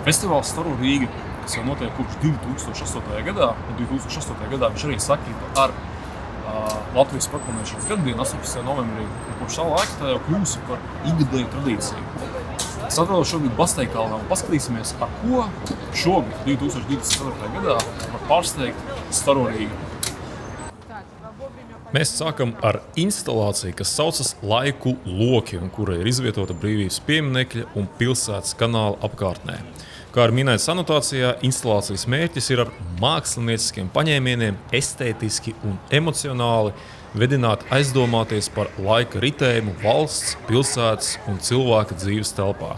Festivāls Staro Rīga, kas jau notiek kopš 2008. gadā, un 2008. gadā viņš arī sakrita ar Latvijas proklamēšanas gaddienu 18. novembrī, un kopš tā laika tā jau kļūsi par ikgadēju tradīciju. Es atrodos šobrīd Basteikalnā un paskatīsimies, ar ko šogad 2024. gadā var pārsteigt Staro Rīga. Mēs sākam ar instalāciju, kas saucas Laiku loki, un kura ir izvietota Brīvības pieminekļa un pilsētas kanāla apkārtnē. Kā ir minēts anotācijā, instalācijas mērķis ir ar mākslinieciskiem paņēmieniem estētiski un emocionāli vedināt aizdomāties par laika ritējumu valsts, pilsētas un cilvēka dzīves telpā.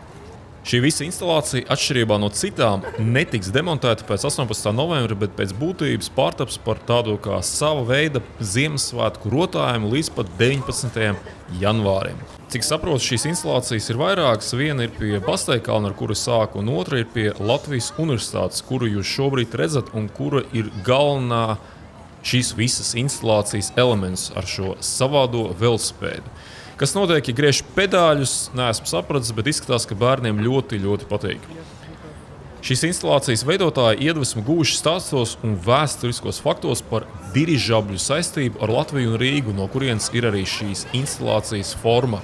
Šī visa instalācija, atšķirībā no citām, netiks demontēta pēc 18. novembra, bet pēc būtības pārtaps par tādu kā sava veida Ziemassvētku rotājumu līdz pat 19. janvārim. Cik saprotu, šīs instalācijas ir vairākas. Viena ir pie Basteikalna, ar kuru sāku, un otra ir pie Latvijas Universitātes, kuru jūs šobrīd redzat, un kura ir galvenā šīs visas instalācijas elements ar šo savādo velosipēdu. Kas notiek, ja griež pedāļus, neesmu sapratis, bet izskatās, ka bērniem ļoti, ļoti patīk. Šīs instalācijas veidotāji iedvesmu guvuši stāstos un vēsturiskos faktos par dirižabļu saistību ar Latviju un Rīgu, no kurienes ir arī šīs instalācijas forma.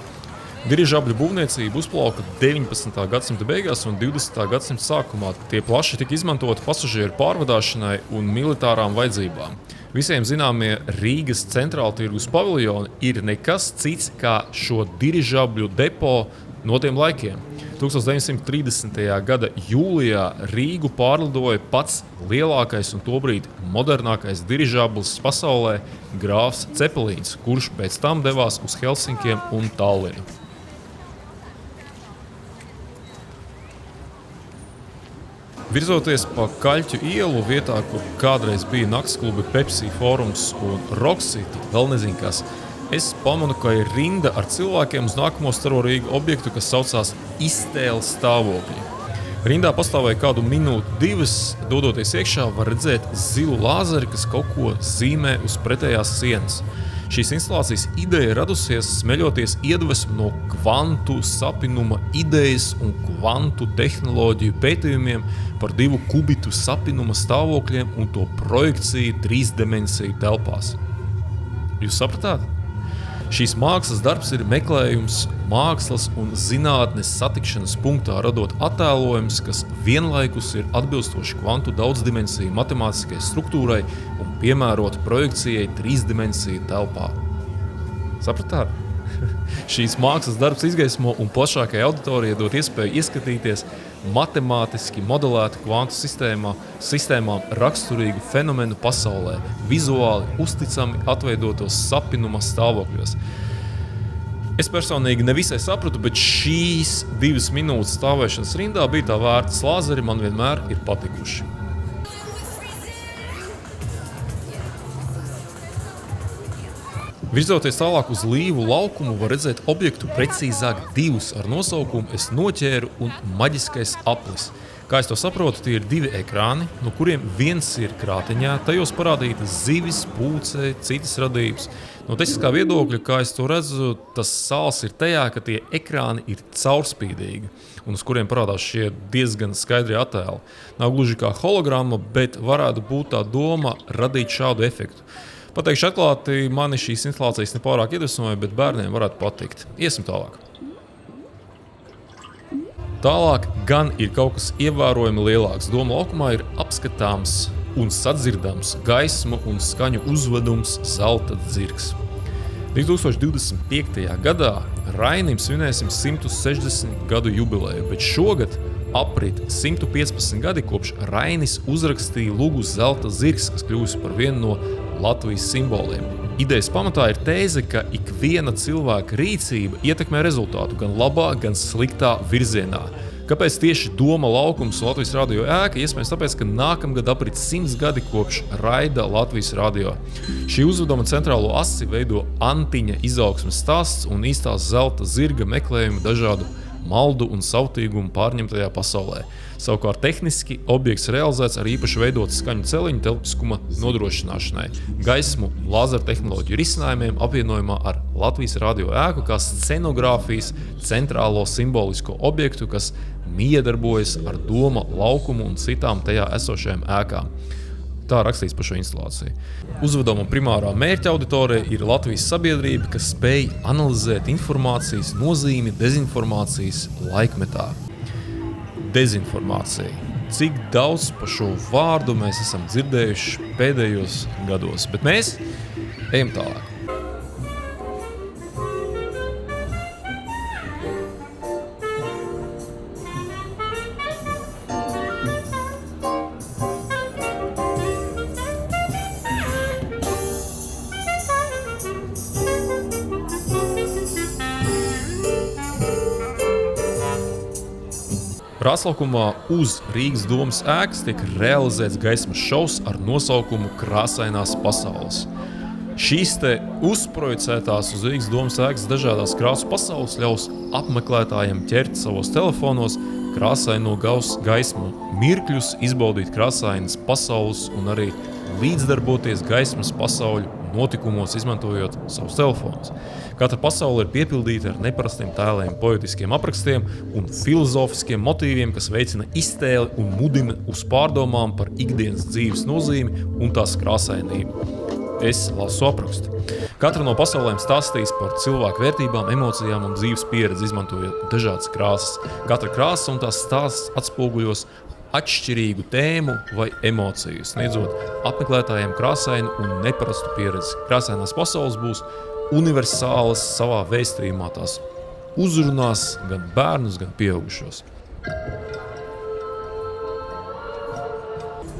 Dirižabļu būvniecība uzplauka 19. gadsimta beigās un 20. gadsimta sākumā. Tie plaši tika izmantoti pasažieru pārvadāšanai un militārām vajadzībām. Visiem zināmie Rīgas centrāla tirgus paviljoni ir nekas cits kā šo dirižabļu depo no tiem laikiem. 1930. gada jūlijā Rīgu pārlidoja pats lielākais un tobrīd modernākais dirižablis pasaulē grāfs Cepelīns, kurš pēc tam devās uz Helsinkiem un Tallinu. Virzoties pa Kaļķu ielu vietā, kur kādreiz bija naktsklubi Pepsi, Forums un Rockcity, vēl nezinu kas, es pamanu, ka ir rinda ar cilvēkiem uz nākamo Staro Rīgu objektu, kas saucās iztēles stāvokļi. Rindā pastāvēja kādu minūti, divas, dodoties iekšā, var redzēt zilu lāzeri, kas kaut ko zīmē uz pretējās sienas. Šīs instalācijas ideja radusies smeļoties iedvesmu no kvantu sapinuma idejas un kvantu tehnoloģiju pētījumiem par divu kubitu sapinuma stāvokļiem un to projekciju trīsdimensiju telpās. Jūs sapratāt? Šīs mākslas darbs ir meklējums mākslas un zinātnes satikšanas punktā, radot attēlojumus, kas vienlaikus ir atbilstoši kvantu daudzdimensiju matemātiskai struktūrai un piemērot projekcijai trīsdimensiju telpā. Sapratāt? Šīs mākslas darbs izgaismo un plašākai auditorijai dot iespēju ieskatīties matemātiski modelētu kvantu sistēmām raksturīgu fenomenu pasaulē, vizuāli uzticami atveidotos sapinuma stāvokļos. Es personīgi nevisai sapratu, bet šīs 2 minūtes stāvēšanas rindā bija tā vērtas. Lāzeri man vienmēr ir patikuši. Virzoties tālāk uz Līvu laukumu, var redzēt objektu, precīzāk 2 ar nosaukumu Es noķēru un Maģiskais aplis. Kā es to saprotu, tie ir 2 ekrāni, no kuriem viens ir krāteņā, tajos parādītas zivis, pūce, citas radības. No tehniskā viedokļa, kā es to redzu, tas sāls ir tajā, ka tie ekrāni ir caurspīdīgi un uz kuriem parādās šie diezgan skaidri attēli. Nav gluži kā hologramma, bet varētu būt tā doma radīt šādu efektu. Pateikšu atklāti, mani šīs instalācijas nepārāk iedvesmoja, bet bērniem varētu patikt. Iesim tālāk. Tālāk gan ir kaut kas ievērojami lielāks. Doma laukumā ir apskatāms un sadzirdams gaismu un skaņu uzvedums Zelta dzirgs. 2025. gadā Rainim svinēsim 160 gadu jubileju, bet šogad aprit 115 gadi kopš Rainis uzrakstīja lugu Zelta zirgs, kas kļūst par vienu no Latvijas simboliem. Idejas pamatā ir tēze, ka ikviena cilvēka rīcība ietekmē rezultātu gan labā, gan sliktā virzienā. Kāpēc tieši Doma laukums un Latvijas radio ēka? Iespējams tāpēc, ka nākamgad aprit 100 gadi kopš raida Latvijas radio. Šī uzveduma centrālo asi veido Antiņa izaugsmes stāsts un īstās Zelta zirga meklējumi dažādu maldu un sautīgumu pārņemtajā pasaulē. Savukārt tehniski objekts realizēts ar īpaši veidotu skaņu celiņu telpiskuma nodrošināšanai, gaismu, lāzeru tehnoloģiju risinājumiem apvienojumā ar Latvijas radio ēku kā scenogrāfijas centrālo simbolisko objektu, kas miedarbojas ar doma laukumu un citām tajā esošajām ēkām. Tā rakstīts par šo instalāciju. Uzvedama primārā mērķa auditorija ir Latvijas sabiedrība, kas spēj analizēt informācijas nozīmi dezinformācijas laikmetā. Dezinformācija. Cik daudz par šo vārdu mēs esam dzirdējuši pēdējos gados, bet mēs ejam tālāk. Krāslaukumā uz Rīgas domas ēkas tiek realizēts gaismas šovs ar nosaukumu Krāsainās pasaules. Šīs te uzprojicētās uz Rīgas domas ēkas dažādās krāsu pasaules ļaus apmeklētājiem ķert savos telefonos krāsaino gaismu mirkļus, izbaudīt krāsainas pasaules un arī līdzdarboties gaismas pasauļu notikumos, izmantojot savus telefonus. Katra pasaule ir piepildīta ar neparastiem tēliem, poetiskiem aprakstiem un filozofiskiem motīviem, kas veicina iztēli un mudina uz pārdomām par ikdienas dzīves nozīmi un tās krāsainību. Es lasu aprakstu. Katra no pasaulēm stāstīs par cilvēku vērtībām, emocijām un dzīves pieredzi, izmantojot dažādas krāsas. Katra krāsa un tās stāsts atspoguļos atšķirīgu tēmu vai emociju, sniedzot apmeklētājiem krāsainu un neparastu pieredzi. Krāsainās pasaules būs universālas savā vēstījumā, tās uzrunās gan bērnus, gan pieaugušos.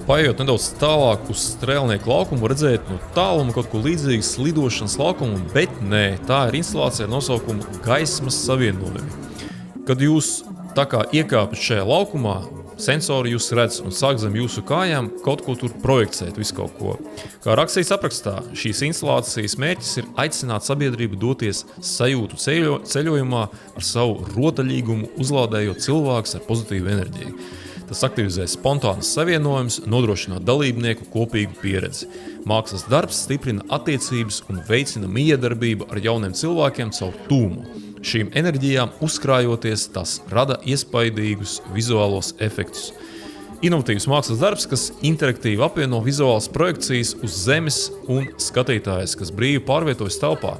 Paejot nedaudz tālāk uz Strēlnieku laukumu, redzēt no tāluma kaut ko līdzīgu slidošanas laukumu, bet nē, tā ir instalācija ar nosaukumu Gaismas savienojumi. Kad jūs tā kā iekāpjat šajā laukumā, sensori jūs redz un sāk zem jūsu kājām kaut ko tur projekcēt, visu kaut ko. Kā rakstīts aprakstā, šīs instalācijas mērķis ir aicināt sabiedrību doties sajūtu ceļojumā ar savu rotaļīgumu, uzlādējot cilvēkus ar pozitīvu enerģiju. Tas aktivizē spontānas savienojumus, nodrošināt dalībnieku kopīgu pieredzi. Mākslas darbs stiprina attiecības un veicina miedarbību ar jauniem cilvēkiem caur tūmu. Šīm enerģijām uzkrājoties, tas rada iespaidīgus vizuālos efektus. Inovatīvs mākslas darbs, kas interaktīvi apvieno vizuālas projekcijas uz zemes un skatītājus, kas brīvi pārvietojas telpā.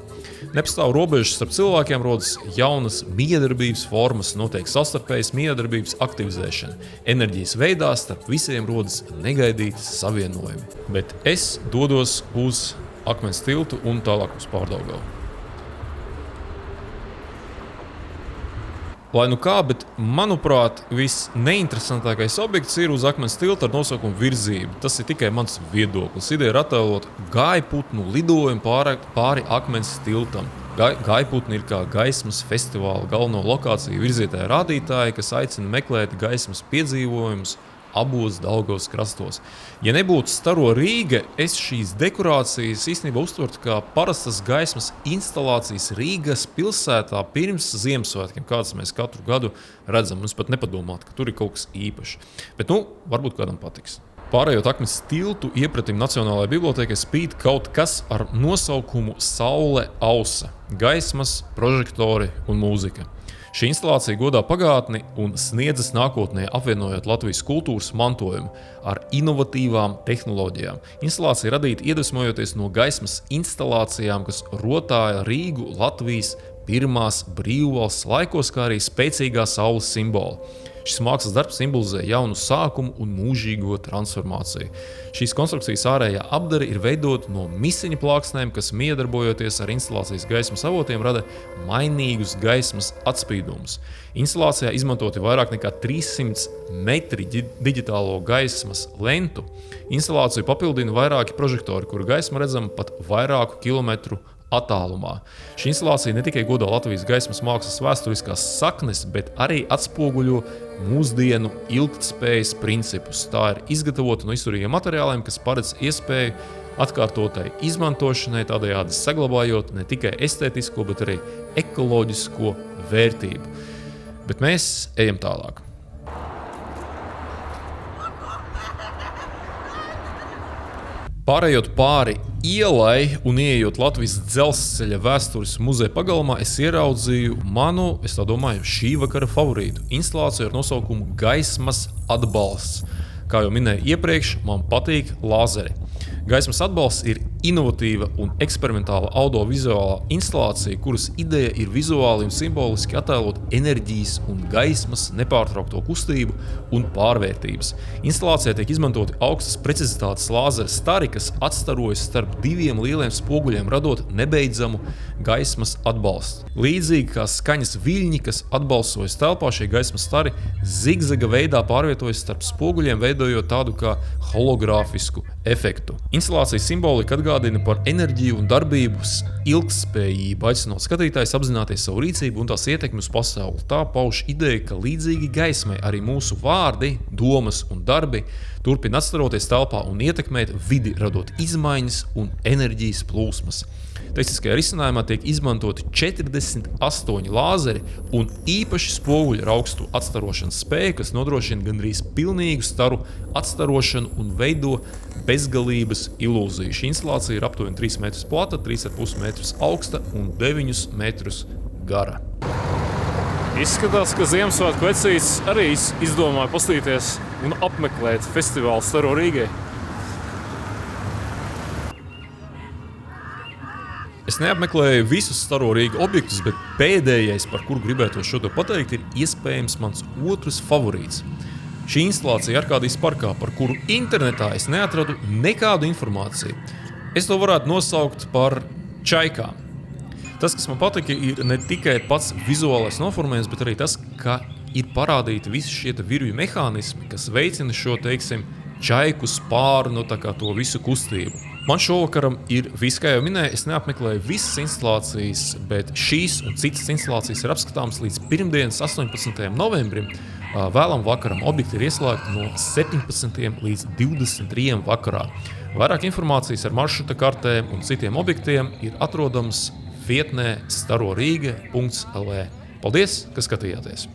Nepastāv robežas starp cilvēkiem, rodas jaunas miedarbības formas, notiek savstarpējas miedarbības aktivizēšana. Enerģijas veidā starp visiem rodas negaidīti savienojumi. Bet es dodos uz Akmens tiltu un tālāk uz Pārdaugavu. Lai nu kā, bet, manuprāt, visneinteresantākais objekts ir uz Akmens tilta ar nosaukumu Virzība. Tas ir tikai mans viedoklis. Ideja ir attēlot gaiputnu lidojumu pāri Akmens tiltam. Gaiputni ir kā gaismas festivāla galveno lokāciju virzītāji rādītāji, kas aicina meklēt gaismas piedzīvojumus abos Daugavas krastos. Ja nebūtu staro Rīga, es šīs dekorācijas īstenībā uztvertu kā parastas gaismas instalācijas Rīgas pilsētā pirms Ziemassvētkiem, kādas mēs katru gadu redzam. Mums pat nepadomāt, ka tur ir kaut kas īpašs. Bet, varbūt kādam patiks. Pārējot Akmens tiltu, iepratim Nacionālajai bibliotēkai spīd kaut kas ar nosaukumu Saule ausa, gaismas, prožektori un mūzika. Šī instalācija godā pagātni un sniedzas nākotnē, apvienojot Latvijas kultūras mantojumu ar inovatīvām tehnoloģijām. Instalācija radīta iedvesmojoties no gaismas instalācijām, kas rotāja Rīgu Latvijas pirmās brīvvalsts laikos, kā arī spēcīgā saules simbola. Šis mākslas darbs simbolizē jaunu sākumu un mūžīgo transformāciju. Šīs konstrukcijas ārējā apdare ir veidota no misiņa plāksnēm, kas miedarbojoties ar instalācijas gaismas avotiem rada mainīgus gaismas atspīdumus. Instalācijā izmantoti vairāk nekā 300 metri digitālo gaismas lentu. Instalāciju papildina vairāki prožektori, kuru gaisma redzama pat vairāku kilometru attālumā. Šī instalācija ne tikai godā Latvijas gaismas mākslas vēsturiskās saknes, bet arī atspoguļo mūsdienu ilgtspējas principus. Tā ir izgatavota no izturīgiem materiāliem, kas paredz iespēju atkārtotai izmantošanai, tādējādi saglabājot ne tikai estētisko, bet arī ekoloģisko vērtību. Bet mēs ejam tālāk. Pārējot pāri ielai un ieejot Latvijas dzelzceļa vēstures muzeja pagalmā, es ieraudzīju manu, es tā domāju, šī vakara favorītu instalāciju ar nosaukumu Gaismas atbalsts. Kā jau minēju iepriekš, man patīk lāzeri. Gaismas atbalsts ir inovatīva un eksperimentāla audiovizuālā instalācija, kuras ideja ir vizuāli un simboliski attēlot enerģijas un gaismas nepārtraukto kustību un pārvērtības. Instalācijā tiek izmantoti augstas precizitātes lāzera stari, kas atstarojas starp diviem lieliem spoguļiem, radot nebeidzamu gaismas atbalstu. Līdzīgi kā skaņas viļņi, kas atbalsojas telpā, šie gaismas stari zigzaga veidā pārvietojas starp spoguļiem, veidojot tādu kā hologrāfisku efektu. Instalācijas simbolika atgādina par enerģiju un darbības ilgtspējību, aicinot skatītājus apzināties savu rīcību un tās ietekmi uz pasauli. Tā pauž ideja, ka līdzīgi gaismai arī mūsu vārdi, domas un darbi turpina atstaroties telpā un ietekmēt vidi, radot izmaiņas un enerģijas plūsmas. Tehniskajā risinājumā tiek izmantoti 48 lāzeri un īpaši spoguļi ar augstu atstarošanas spēju, kas nodrošina gandrīz pilnīgu staru atstarošanu un veido bezgalības ilūziju. Šī instalācija ir aptuveni 3 metrus plata, 3,5 metrus augsta un 9 metrus gara. Izskatās, ka Ziemassvētku vecīs arī izdomāja paskatīties un apmeklēt festivālu Staro Rīgai. Es neapmeklēju visus Staro Rīga objektus, bet pēdējais, par kuru gribētu šodien pateikt, ir iespējams mans otrs favorīts. Šī instalācija Arkādijas parkā, par kuru internetā es neatradu nekādu informāciju. Es to varētu nosaukt par čaikām. Tas, kas man patika, ir ne tikai pats vizuālais noformējums, bet arī tas, ka ir parādīti visi šie virvju mehānismi, kas veicina šo, teiksim, čaiku spārnu, tā kā to visu kustību. Man šovakaram ir viss, kā jau minēju, es neapmeklēju visas instalācijas, bet šīs un citas instalācijas ir apskatāmas līdz pirmdienas 18. novembrim. Vēlam vakaram objekti ir ieslēgti no 17. līdz 23. vakarā. Vairāk informācijas ar maršruta kartēm un citiem objektiem ir atrodams vietnē staroriga.lv. Paldies, ka skatījāties!